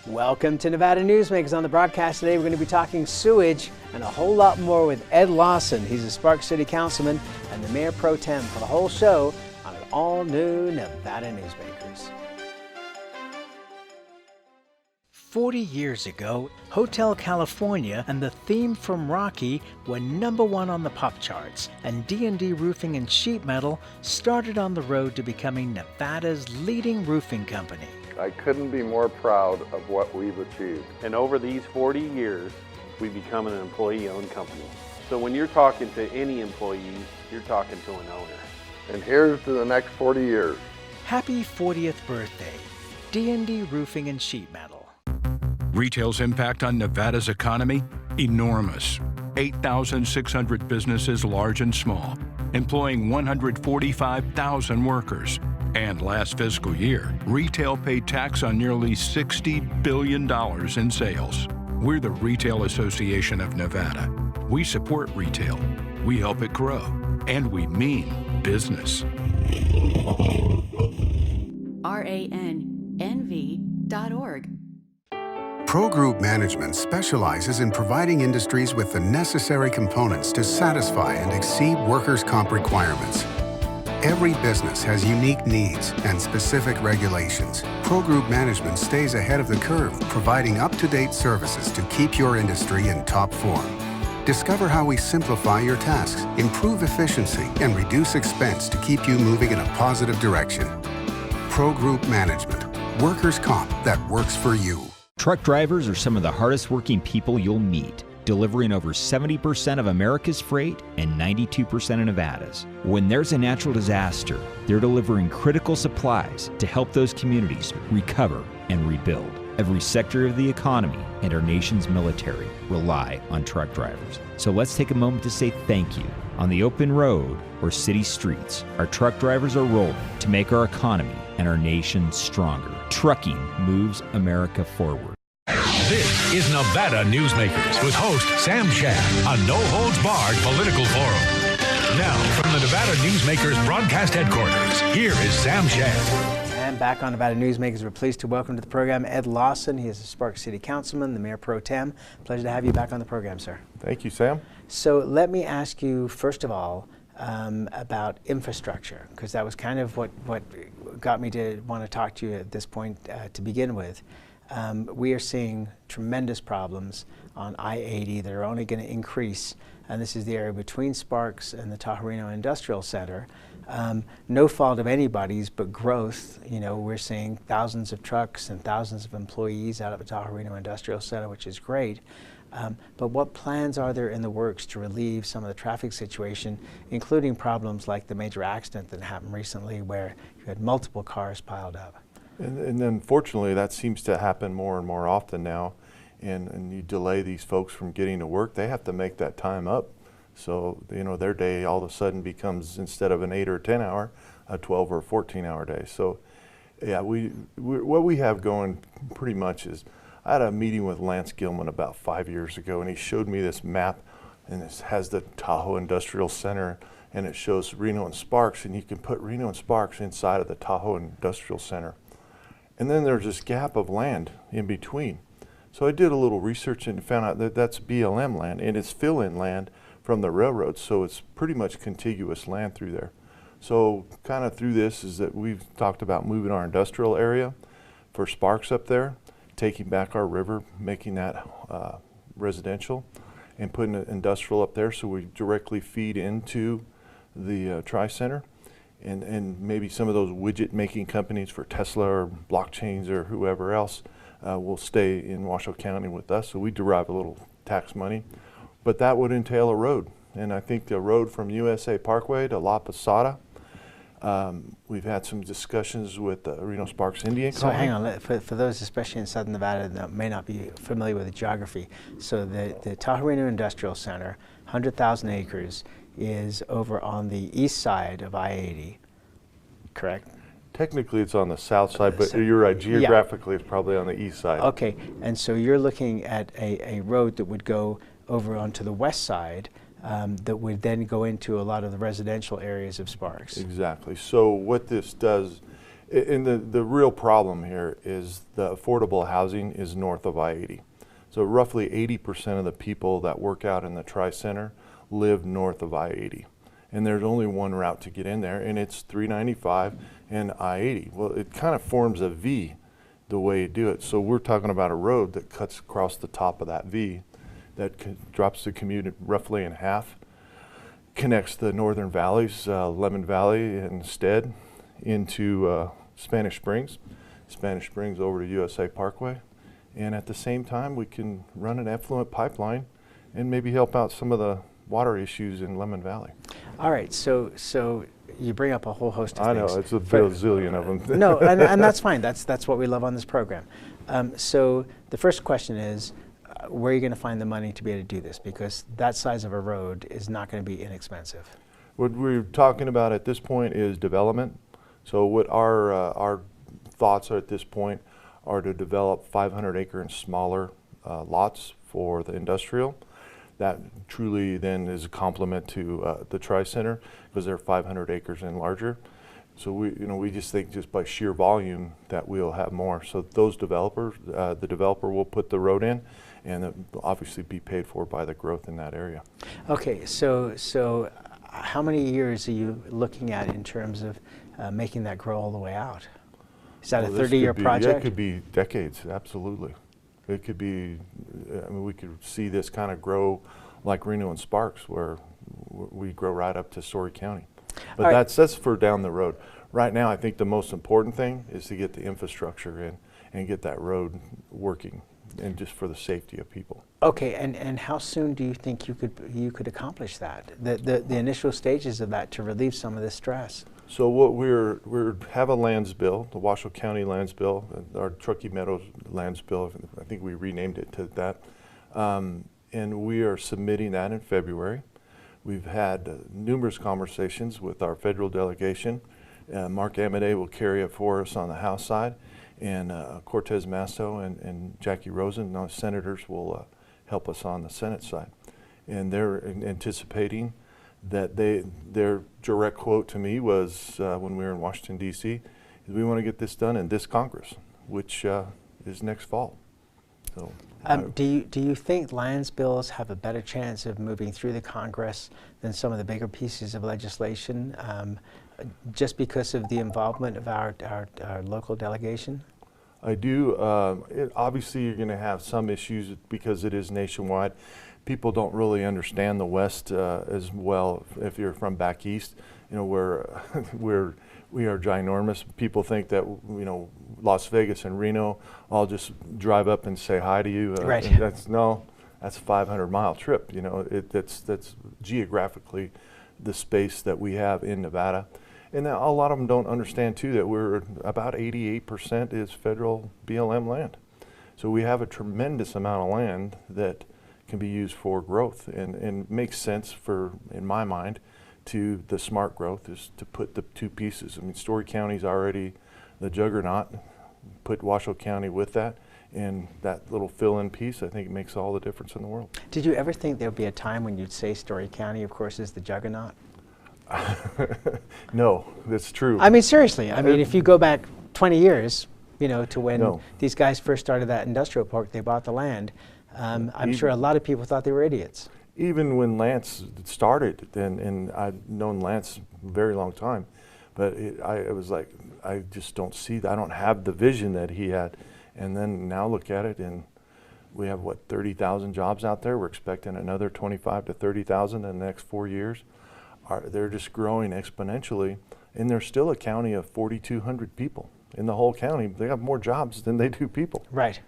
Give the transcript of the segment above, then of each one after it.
Welcome to Nevada Newsmakers. On the broadcast today, we're going to be talking sewage and a whole lot more with Ed Lawson. He's a Sparks City Councilman and the Mayor Pro Tem for the whole show on an all-new Nevada Newsmakers. 40 years ago, Hotel California and the theme from Rocky were #1 on the pop charts, and D&D Roofing and Sheet Metal started on the road to becoming Nevada's leading roofing company. I couldn't be more proud of what we've achieved. And over these 40 years, we've become an employee-owned company. So when you're talking to any employee, you're talking to an owner. And here's to the next 40 years. Happy 40th birthday, D&D Roofing and Sheet Metal. Retail's impact on Nevada's economy? Enormous. 8,600 businesses, large and small, employing 145,000 workers. And last fiscal year, retail paid tax on nearly $60 billion in sales. We're the Retail Association of Nevada. We support retail, we help it grow, and we mean business. RANNV.org. Pro Group Management specializes in providing industries with the necessary components to satisfy and exceed workers' comp requirements. Every business has unique needs and specific regulations. Pro Group Management stays ahead of the curve, providing up-to-date services to keep your industry in top form. Discover how we simplify your tasks, improve efficiency, and reduce expense to keep you moving in a positive direction. Pro Group Management. Workers' comp that works for you. Truck drivers are some of the hardest working people you'll meet, delivering over 70% of America's freight and 92% of Nevada's. When there's a natural disaster, they're delivering critical supplies to help those communities recover and rebuild. Every sector of the economy and our nation's military rely on truck drivers. So let's take a moment to say thank you. On the open road or city streets, our truck drivers are rolling to make our economy and our nation stronger. Trucking moves America forward. This is Nevada Newsmakers with host Sam Shad, a no-holds-barred political forum. Now, from the Nevada Newsmakers broadcast headquarters, here is Sam Shad. And back on Nevada Newsmakers, we're pleased to welcome to the program Ed Lawson. He is a Sparks City Councilman, the Mayor Pro Tem. Pleasure to have you back on the program, sir. Thank you, Sam. So let me ask you, first of all, about infrastructure, because that was kind of what got me to want to talk to you at this point to begin with. We are seeing tremendous problems on I-80 that are only going to increase, and this is the area between Sparks and the Tahoe Industrial Center. No fault of anybody's, but growth. You know, we're seeing thousands of trucks and thousands of employees out of the Tahoe Industrial Center, which is great. But what plans are there in the works to relieve some of the traffic situation, including problems like the major accident that happened recently where you had multiple cars piled up? And unfortunately, that seems to happen more and more often now. And you delay these folks from getting to work, they have to make that time up. So, you know, their day all of a sudden becomes, instead of an 8 or 10 hour, a 12 or 14 hour day. So, yeah, what we have going pretty much is, I had a meeting with Lance Gilman about 5 years ago, and he showed me this map, and it has the Tahoe Industrial Center, and it shows Reno and Sparks, and you can put Reno and Sparks inside of the Tahoe Industrial Center. And then there's this gap of land in between. So I did a little research and found out that that's BLM land, and it's fill-in land from the railroad, so it's pretty much contiguous land through there. So kind of through this is that we've talked about moving our industrial area for Sparks up there, taking back our river, making that residential, and putting an industrial up there so we directly feed into the Tri-Center. And maybe some of those widget making companies for Tesla or blockchains or whoever else will stay in Washoe County with us, so we derive a little tax money. But that would entail a road, and I think the road from USA Parkway to La Posada, we've had some discussions with the Reno Sparks Indian So Colony. hang on, for those especially in Southern Nevada that may not be familiar with the geography, so the Tahoe Industrial Center, 100,000 acres, is over on the east side of I-80, correct? Technically it's on the south side, but So- you're right, geographically it's probably on the east side. Okay, and so you're looking at a road that would go over onto the west side that would then go into a lot of the residential areas of Sparks. Exactly. So what this does And the real problem here is the affordable housing is north of I-80. So roughly 80% of the people that work out in the Tri-Center live north of I-80. And there's only one route to get in there, and it's 395 and I-80. Well, it kind of forms a V the way you do it. So we're talking about a road that cuts across the top of that V that drops the commute roughly in half, connects the northern valleys, Lemon Valley instead, into Spanish Springs over to USA Parkway. And at the same time, we can run an effluent pipeline and maybe help out some of the water issues in Lemon Valley. All right, so you bring up a whole host of I things. know, it's a bazillion of them. No, and that's fine. That's what we love on this program. So the first question is, where are you going to find the money to be able to do this? Because that size of a road is not going to be inexpensive. What we're talking about at this point is development. So what our thoughts are at this point are to develop 500-acre and smaller lots for the industrial. That truly then is a complement to the Tri-Center because they're 500 acres and larger. So we just think just by sheer volume that we'll have more. So those developers, the developer will put the road in, and it will obviously be paid for by the growth in that area. Okay, so how many years are you looking at in terms of making that grow all the way out? Is that a 30-year project? Yeah, it could be decades, absolutely. It could be, I mean, we could see this kind of grow like Reno and Sparks, where we grow right up to Story County. But that's for down the road. Right now, I think the most important thing is to get the infrastructure in and get that road working, and just for the safety of people. Okay, and how soon do you think you could accomplish that? The initial stages of that to relieve some of this stress. So what we have a lands bill, the Washoe County lands bill, our Truckee Meadows lands bill. I think we renamed it to that, and we are submitting that in February. We've had numerous conversations with our federal delegation. Mark Amodei will carry it for us on the House side, and Cortez Masto and Jackie Rosen, our senators, will help us on the Senate side. And they're anticipating that their direct quote to me was when we were in Washington, D.C., is we want to get this done in this Congress, which is next fall. So, do you think lands bills have a better chance of moving through the Congress than some of the bigger pieces of legislation, just because of the involvement of our local delegation? I do. Obviously, you're going to have some issues because it is nationwide. People don't really understand the West as well. If you're from back east, where we are ginormous. People think that Las Vegas and Reno, I'll just drive up and say hi to you. Right. That's a 500-mile trip. That's geographically the space that we have in Nevada. And a lot of them don't understand too that we're about 88% is federal BLM land. So we have a tremendous amount of land that can be used for growth, and makes sense in my mind, to the smart growth is to put the two pieces. I mean, Story County's already the juggernaut. Put Washoe County with that, and that little fill-in piece, I think, makes all the difference in the world. Did you ever think there would be a time when you'd say Story County, of course, is the juggernaut? No, that's true. I mean, seriously. I mean, if you go back 20 years, to when these guys first started that industrial park, they bought the land. I'm sure a lot of people thought they were idiots. Even when Lance started, and I've known Lance a very long time, but it was like, I just don't see that. I don't have the vision that he had. And then now look at it, and we have, 30,000 jobs out there. We're expecting another 25 to 30,000 in the next 4 years. They're just growing exponentially, and there's still a county of 4,200 people. In the whole county, they have more jobs than they do people. Right.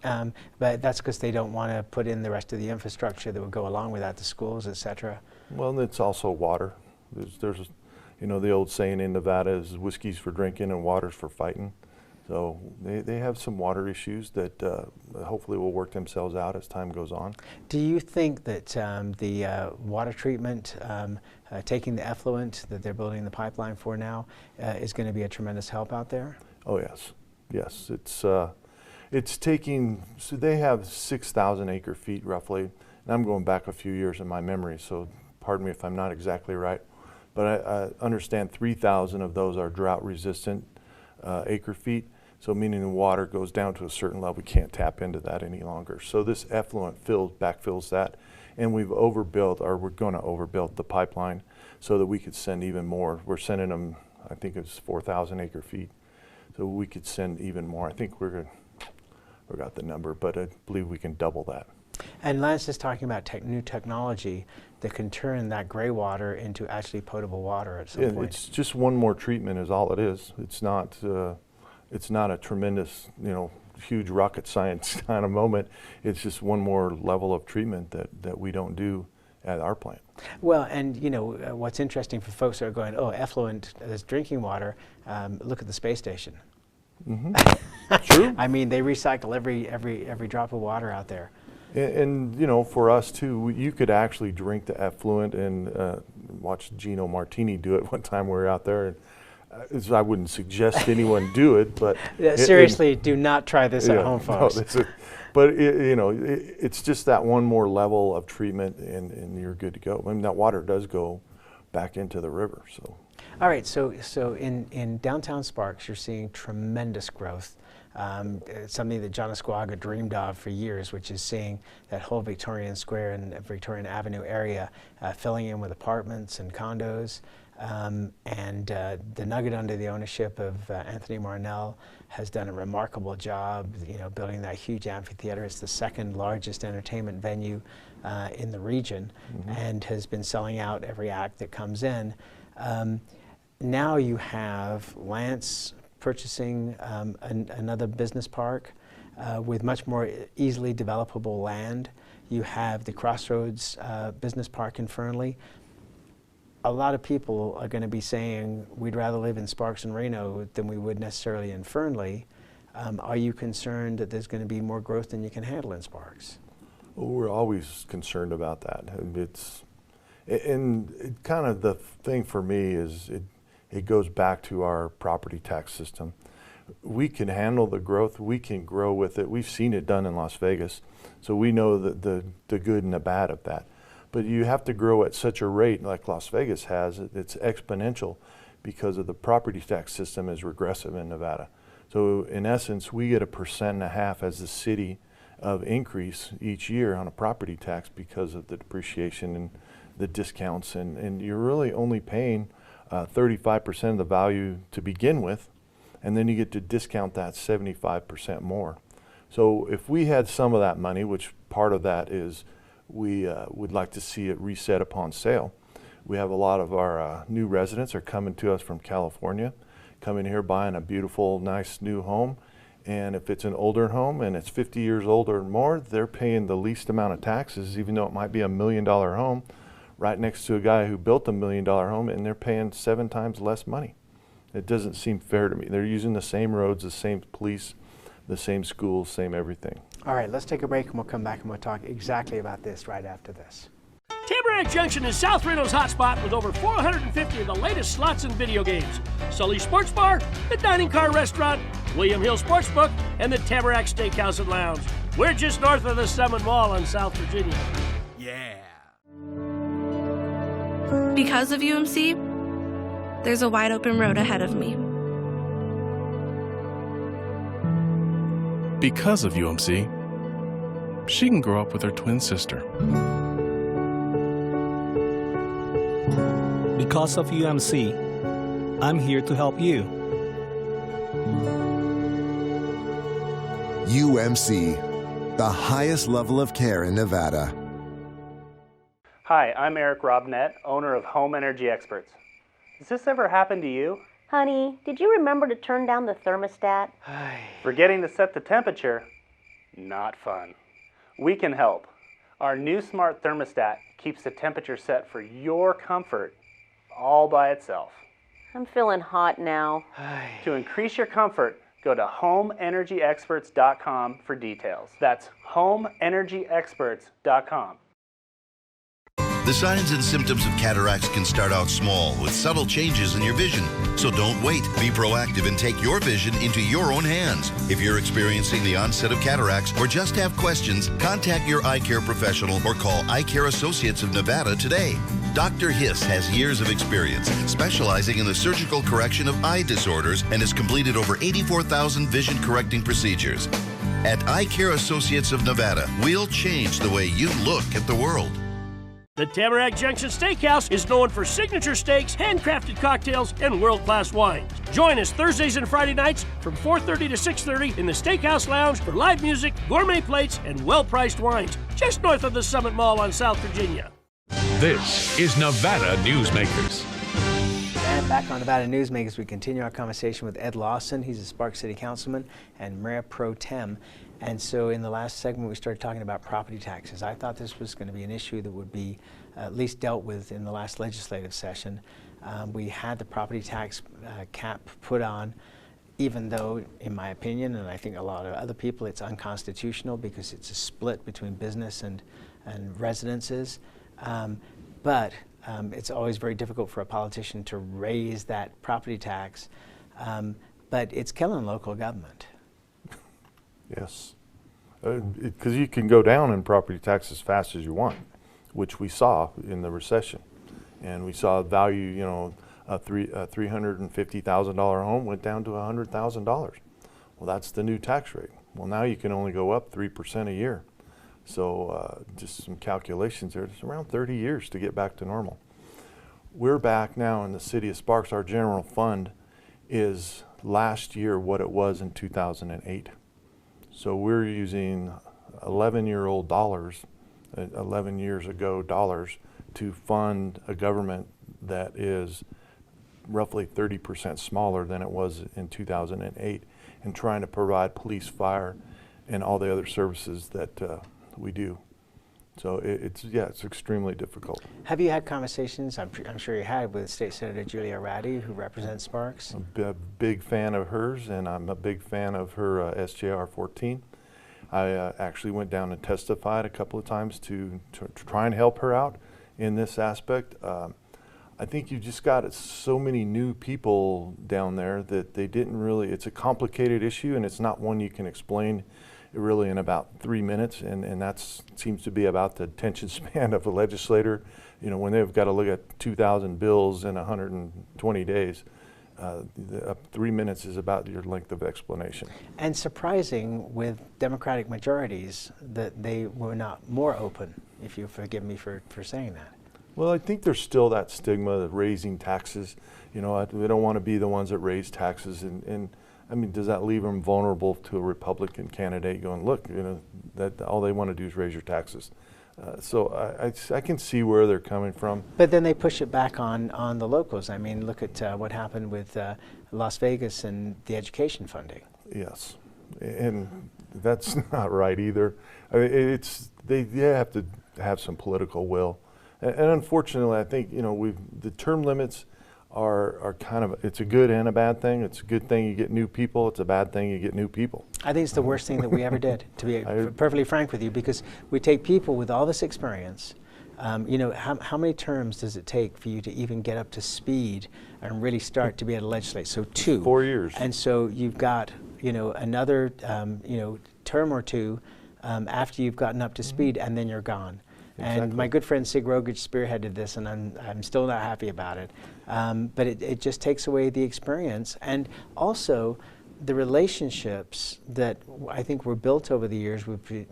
But that's because they don't want to put in the rest of the infrastructure that would go along with that, the schools, etc. Well, it's also water. There's the old saying in Nevada is whiskey's for drinking and water's for fighting. So they have some water issues that hopefully will work themselves out as time goes on. Do you think that the water treatment, taking the effluent that they're building the pipeline for now, is going to be a tremendous help out there? Oh yes. It's taking. So they have 6,000 acre feet roughly, and I'm going back a few years in my memory. So pardon me if I'm not exactly right, but I understand 3,000 of those are drought resistant. acre feet. So meaning the water goes down to a certain level, we can't tap into that any longer. So this effluent backfills that, and we've overbuilt, or we're going to overbuild the pipeline so that we could send even more. We're sending them, I think it's 4,000 acre feet, so we could send even more. I think we got the number, but I believe we can double that. And Lance is talking about new technology that can turn that gray water into actually potable water at some point. It's just one more treatment is all it is. It's not a tremendous, huge rocket science kind of moment. It's just one more level of treatment that we don't do at our plant. Well, and what's interesting for folks that are going, oh, effluent is drinking water, look at the space station. Mm-hmm. True. I mean, they recycle every drop of water out there. And for us too, you could actually drink the effluent and watch Gino Martini do it one time we were out there. And I wouldn't suggest anyone do it, but seriously, do not try this at home, folks. But it's just that one more level of treatment, and you're good to go. I mean, that water does go back into the river. So. All right, so in downtown Sparks, you're seeing tremendous growth. It's something that John Esquaga dreamed of for years, which is seeing that whole Victorian Square and Victorian Avenue area filling in with apartments and condos. And the Nugget, under the ownership of Anthony Marnell, has done a remarkable job, building that huge amphitheater. It's the second largest entertainment venue in the region, and has been selling out every act that comes in. Now you have Lance purchasing another business park with much more easily developable land. You have the Crossroads Business Park in Fernley. A lot of people are going to be saying, we'd rather live in Sparks and Reno than we would necessarily in Fernley. Are you concerned that there's going to be more growth than you can handle in Sparks? Well, we're always concerned about that. And kind of the thing for me is it goes back to our property tax system. We can handle the growth, we can grow with it. We've seen it done in Las Vegas, so we know the good and the bad of that. But you have to grow at such a rate like Las Vegas has. It's exponential because of the property tax system is regressive in Nevada. So in essence, we get 1.5% as the city of increase each year on a property tax because of the depreciation and the discounts, and you're really only paying 35% of the value to begin with, and then you get to discount that 75% more. So if we had some of that money, which part of that is we would like to see it reset upon sale. We have a lot of our new residents are coming to us from California, coming here buying a beautiful, nice new home. And if it's an older home and it's 50 years old or more, they're paying the least amount of taxes, even though it might be $1 million home, right next to a guy who built $1 million home, and they're paying 7 times less money. It doesn't seem fair to me. They're using the same roads, the same police, the same schools, same everything. All right, let's take a break and we'll come back and we'll talk exactly about this right after this. Tamarack Junction is South Reno's hotspot with over 450 of the latest slots and video games. Sully's Sports Bar, the Dining Car Restaurant, William Hill Sportsbook, and the Tamarack Steakhouse and Lounge. We're just north of the Summit Mall in South Virginia. Yeah. Because of UMC, there's a wide open road ahead of me. Because of UMC, she can grow up with her twin sister. Because of UMC, I'm here to help you. UMC, the highest level of care in Nevada. Hi, I'm Eric Robnett, owner of Home Energy Experts. Has this ever happened to you? Honey, did you remember to turn down the thermostat? Forgetting to set the temperature? Not fun. We can help. Our new smart thermostat keeps the temperature set for your comfort all by itself. I'm feeling hot now. To increase your comfort, go to homeenergyexperts.com for details. That's homeenergyexperts.com. The signs and symptoms of cataracts can start out small with subtle changes in your vision. So don't wait. Be proactive and take your vision into your own hands. If you're experiencing the onset of cataracts or just have questions, contact your eye care professional or call Eye Care Associates of Nevada today. Dr. Hiss has years of experience specializing in the surgical correction of eye disorders and has completed over 84,000 vision correcting procedures. At Eye Care Associates of Nevada, we'll change the way you look at the world. The Tamarack Junction Steakhouse is known for signature steaks, handcrafted cocktails, and world-class wines. Join us Thursdays and Friday nights from 4:30 to 6:30 in the Steakhouse Lounge for live music, gourmet plates, and well-priced wines, just north of the Summit Mall on South Virginia. This is Nevada Newsmakers. And back on Nevada Newsmakers, we continue our conversation with Ed Lawson. He's a Sparks City Councilman and Mayor Pro Tem. And so in the last segment, we started talking about property taxes. I thought this was going to be an issue that would be at least dealt with in the last legislative session. We had the property tax cap put on, even though, in my opinion, and I think a lot of other people, it's unconstitutional because it's a split between business and residences. But it's always very difficult for a politician to raise that property tax. But it's killing local government. Yes, because you can go down in property tax as fast as you want, which we saw in the recession. And we saw value, you know, a $350,000 home went down to $100,000. Well, that's the new tax rate. Well, now you can only go up 3% a year. So just some calculations there, it's around 30 years to get back to normal. We're back now in the city of Sparks. Our general fund is last year what it was in 2008. So we're using 11-year-old dollars, 11 years ago dollars, to fund a government that is roughly 30% smaller than it was in 2008, and trying to provide police, fire, and all the other services that we do. So it's extremely difficult. Have you had conversations, I'm sure you had, with State Senator Julia Ratty, who represents Sparks? I'm a big fan of hers, and I'm a big fan of her SJR 14. I actually went down and testified a couple of times to try and help her out in this aspect. I think you just got so many new people down there that they didn't really, it's a complicated issue, and it's not one you can explain really in about 3 minutes, and that seems to be about the attention span of a legislator. You know, when they've got to look at 2,000 bills in 120 days, 3 minutes is about your length of explanation. And surprising with Democratic majorities that they were not more open, if you forgive me for saying that. Well, I think there's still that stigma of raising taxes. You know, we don't want to be the ones that raise taxes, and I mean, does that leave them vulnerable to a Republican candidate going, look, you know, that all they want to do is raise your taxes? So I can see where they're coming from. But then they push it back on the locals. I mean, look at what happened with Las Vegas and the education funding. Yes, and that's not right either. I mean, they have to have some political will, and unfortunately, I think, you know, the term limits are kind of, it's a good and a bad thing. It's a good thing you get new people. It's a bad thing you get new people. I think it's the worst thing that we ever did, to be perfectly frank with you, because we take people with all this experience. You know, how many terms does it take for you to even get up to speed and really start to be able to legislate? So 2. 4 years. And so you've got, you know, another, you know, term or 2 after you've gotten up to speed, and then you're gone. Exactly. And my good friend Sig Rogich spearheaded this, and I'm still not happy about it. But it just takes away the experience, and also the relationships that I think were built over the years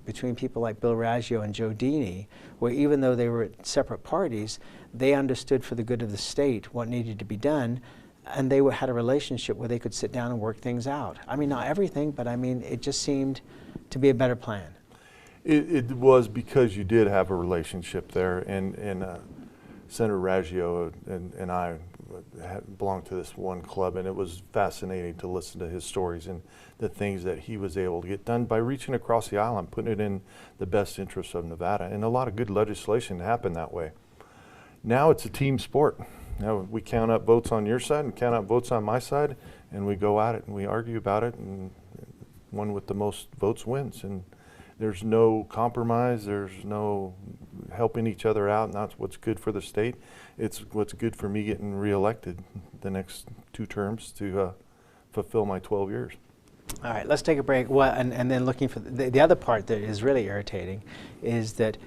between people like Bill Raggio and Joe Dini, where even though they were at separate parties, they understood for the good of the state what needed to be done, and they had a relationship where they could sit down and work things out. I mean, not everything, but I mean, it just seemed to be a better plan. It was because you did have a relationship there, and Senator Raggio and I belonged to this one club, and it was fascinating to listen to his stories and the things that he was able to get done by reaching across the aisle and putting it in the best interests of Nevada. And a lot of good legislation happened that way. Now it's a team sport. Now we count up votes on your side and count up votes on my side, and we go at it and we argue about it, and one with the most votes wins. And there's no compromise, there's no helping each other out, and that's what's good for the state. It's what's good for me getting reelected the next 2 terms to fulfill my 12 years. All right, let's take a break. Well, and then looking for the other part that is really irritating is that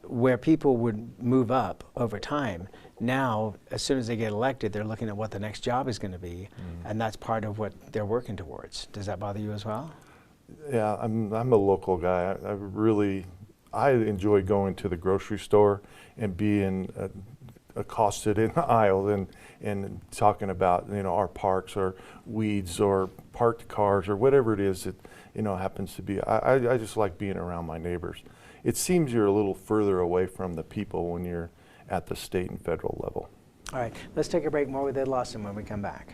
where people would move up over time, now, as soon as they get elected, they're looking at what the next job is going to be, and that's part of what they're working towards. Does that bother you as well? Yeah, I'm a local guy. I enjoy going to the grocery store and being accosted in the aisle and talking about, you know, our parks or weeds or parked cars or whatever it is that, you know, happens to be. I just like being around my neighbors. It seems you're a little further away from the people when you're at the state and federal level. All right, let's take a break. More with Ed Lawson when we come back.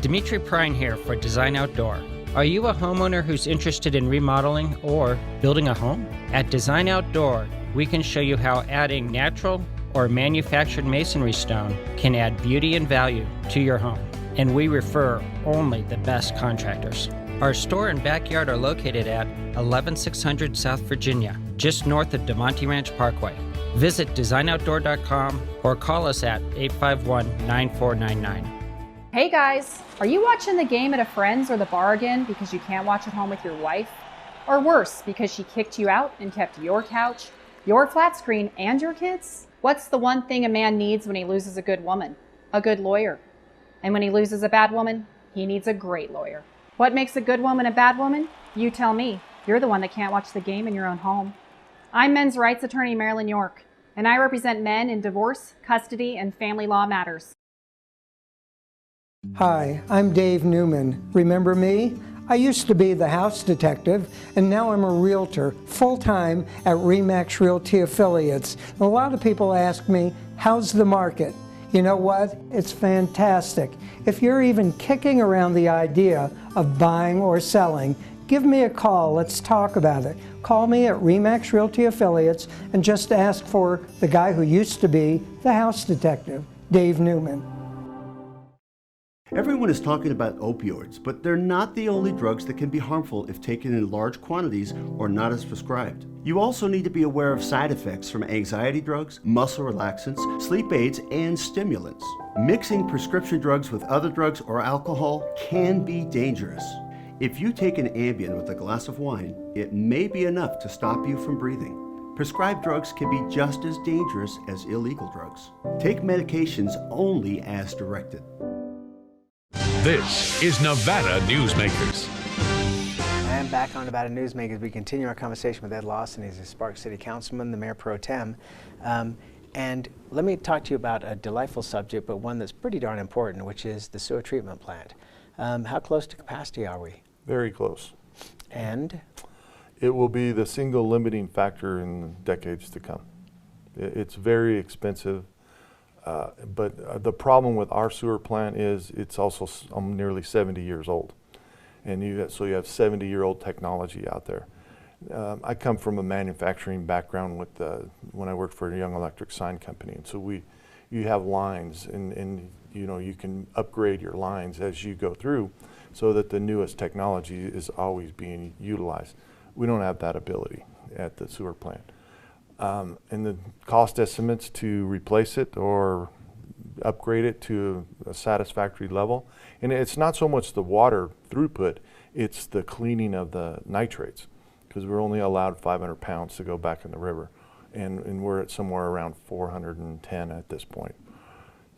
Dimitri Prine here for Design Outdoor. Are you a homeowner who's interested in remodeling or building a home? At Design Outdoor, we can show you how adding natural or manufactured masonry stone can add beauty and value to your home. And we refer only the best contractors. Our store and backyard are located at 11600 South Virginia, just north of DeMonte Ranch Parkway. Visit designoutdoor.com or call us at 851-9499. Hey guys, are you watching the game at a friend's or the bar again because you can't watch at home with your wife? Or worse, because she kicked you out and kept your couch, your flat screen, and your kids? What's the one thing a man needs when he loses a good woman? A good lawyer. And when he loses a bad woman, he needs a great lawyer. What makes a good woman a bad woman? You tell me. You're the one that can't watch the game in your own home. I'm men's rights attorney Marilyn York, and I represent men in divorce, custody, and family law matters. Hi, I'm Dave Newman. Remember me? I used to be the house detective, and now I'm a realtor, full-time at RE/MAX Realty Affiliates. A lot of people ask me, how's the market? You know what? It's fantastic. If you're even kicking around the idea of buying or selling, give me a call. Let's talk about it. Call me at RE/MAX Realty Affiliates and just ask for the guy who used to be the house detective, Dave Newman. Everyone is talking about opioids, but they're not the only drugs that can be harmful if taken in large quantities or not as prescribed. You also need to be aware of side effects from anxiety drugs, muscle relaxants, sleep aids, and stimulants. Mixing prescription drugs with other drugs or alcohol can be dangerous. If you take an Ambien with a glass of wine, it may be enough to stop you from breathing. Prescribed drugs can be just as dangerous as illegal drugs. Take medications only as directed. This is Nevada Newsmakers. And back on Nevada Newsmakers, we continue our conversation with Ed Lawson. He's a Spark City Councilman, the Mayor Pro Tem. And let me talk to you about a delightful subject, but one that's pretty darn important, which is the sewer treatment plant. How close to capacity are we? Very close. And? It will be the single limiting factor in decades to come. It's very expensive. But the problem with our sewer plant is it's also nearly 70 years old. And so you have 70-year-old technology out there. I come from a manufacturing background with when I worked for a Young Electric Sign Company. And so you have lines and you know, you can upgrade your lines as you go through so that the newest technology is always being utilized. We don't have that ability at the sewer plant. And the cost estimates to replace it or upgrade it to a satisfactory level. And it's not so much the water throughput, it's the cleaning of the nitrates, because we're only allowed 500 pounds to go back in the river. And we're at somewhere around 410 at this point.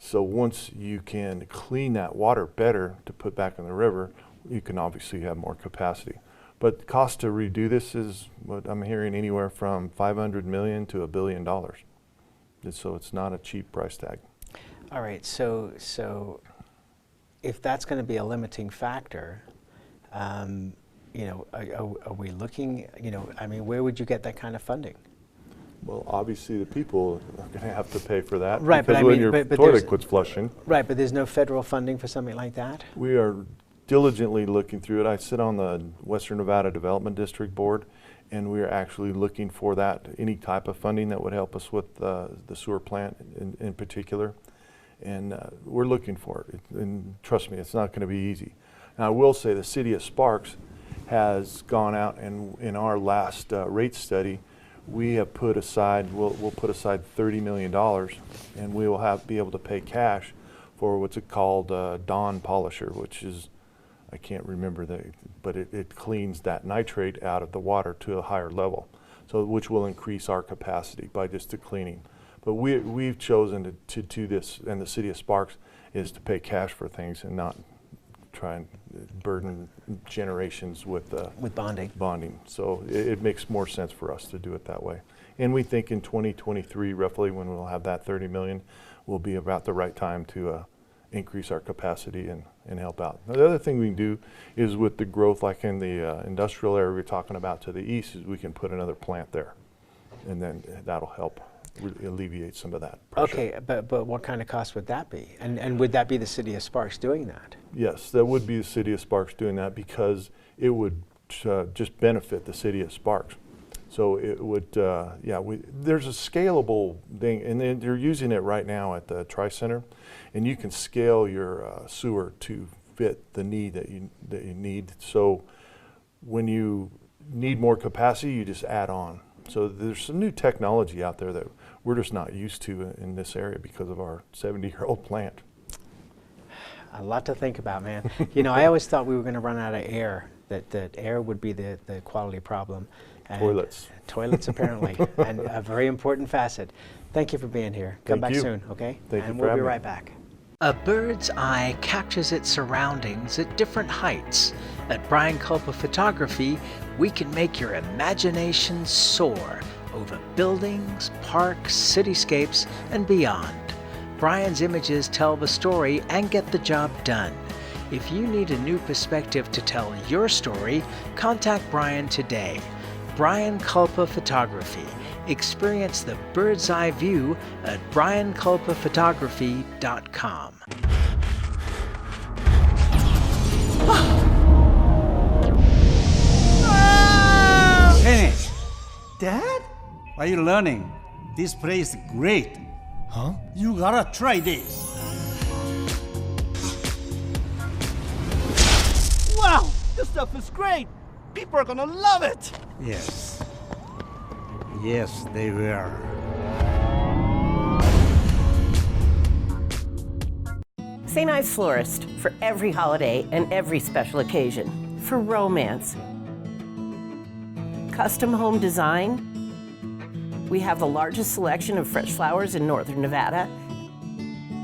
So once you can clean that water better to put back in the river, you can obviously have more capacity. But the cost to redo this is what I'm hearing anywhere from $500 million to $1 billion. So it's not a cheap price tag. All right, so if that's going to be a limiting factor, you know, are we looking, you know, I mean, where would you get that kind of funding? Well, obviously the people are going to have to pay for that. Right, because but I when mean, your but toilet quits flushing. Right, but there's no federal funding for something like that? We are diligently looking through it. I sit on the Western Nevada Development District Board, and we are actually looking for that, any type of funding that would help us with the sewer plant in particular. And we're looking for it. And trust me, it's not going to be easy. Now, I will say the city of Sparks has gone out and in our last rate study, we have put aside, we'll put aside $30 million, and we will be able to pay cash for what's it called Dawn Polisher, which is, I can't remember but it cleans that nitrate out of the water to a higher level. so which will increase our capacity by just the cleaning. But we've chosen to do this, and the city of Sparks is to pay cash for things and not try and burden generations with bonding. So it makes more sense for us to do it that way. And we think in 2023, roughly, when we'll have that 30 million, will be about the right time to increase our capacity and help out. Now, the other thing we can do is with the growth, like in the industrial area we're talking about to the east, is we can put another plant there, and then that'll help alleviate some of that pressure. Okay, but what kind of cost would that be? And would that be the city of Sparks doing that? Yes, that would be the city of Sparks doing that, because it would just benefit the city of Sparks. So it would, there's a scalable thing, and then they're using it right now at the Tri-Center, and you can scale your sewer to fit the need that you need. So when you need more capacity, you just add on. So there's some new technology out there that we're just not used to in this area because of our 70-year-old plant. A lot to think about, man. You know, I always thought we were going to run out of air, that air would be the quality problem. And toilets, apparently, and a very important facet. Thank you for being here. Come back soon, okay? Thank you and for we'll be having right me. back. A bird's eye captures its surroundings at different heights. At Brian Culpa Photography, we can make your imagination soar over buildings, parks, cityscapes, and beyond. Brian's images tell the story and get the job done. If you need a new perspective to tell your story, contact Brian today. Brian Culpa Photography. Experience the bird's eye view at brianculpaphotography.com. Hey, Dad? What are you learning? This place is great. Huh? You gotta try this. Wow, this stuff is great. People are gonna love it. Yes. Yes, they will. St. Ives Florist, for every holiday and every special occasion. For romance. Custom home design. We have the largest selection of fresh flowers in northern Nevada.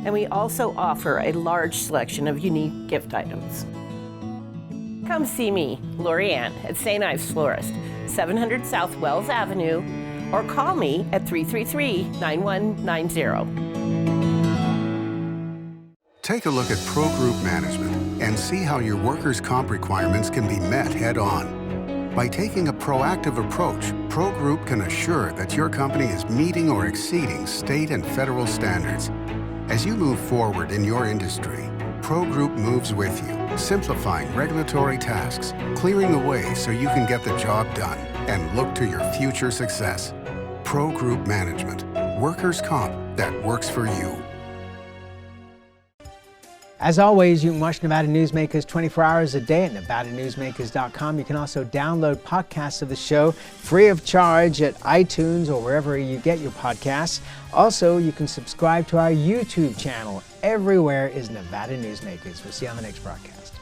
And we also offer a large selection of unique gift items. Come see me, Lori Ann, at St. Ives Florist, 700 South Wells Avenue, or call me at 333-9190. Take a look at Pro Group Management and see how your workers' comp requirements can be met head-on. By taking a proactive approach, Pro Group can assure that your company is meeting or exceeding state and federal standards. As you move forward in your industry, Pro Group moves with you, simplifying regulatory tasks, clearing the way so you can get the job done and look to your future success. Pro Group Management, workers' comp that works for you. As always, you can watch Nevada Newsmakers 24 hours a day at NevadaNewsmakers.com. You can also download podcasts of the show free of charge at iTunes or wherever you get your podcasts. Also, you can subscribe to our YouTube channel. Everywhere is Nevada Newsmakers. We'll see you on the next broadcast.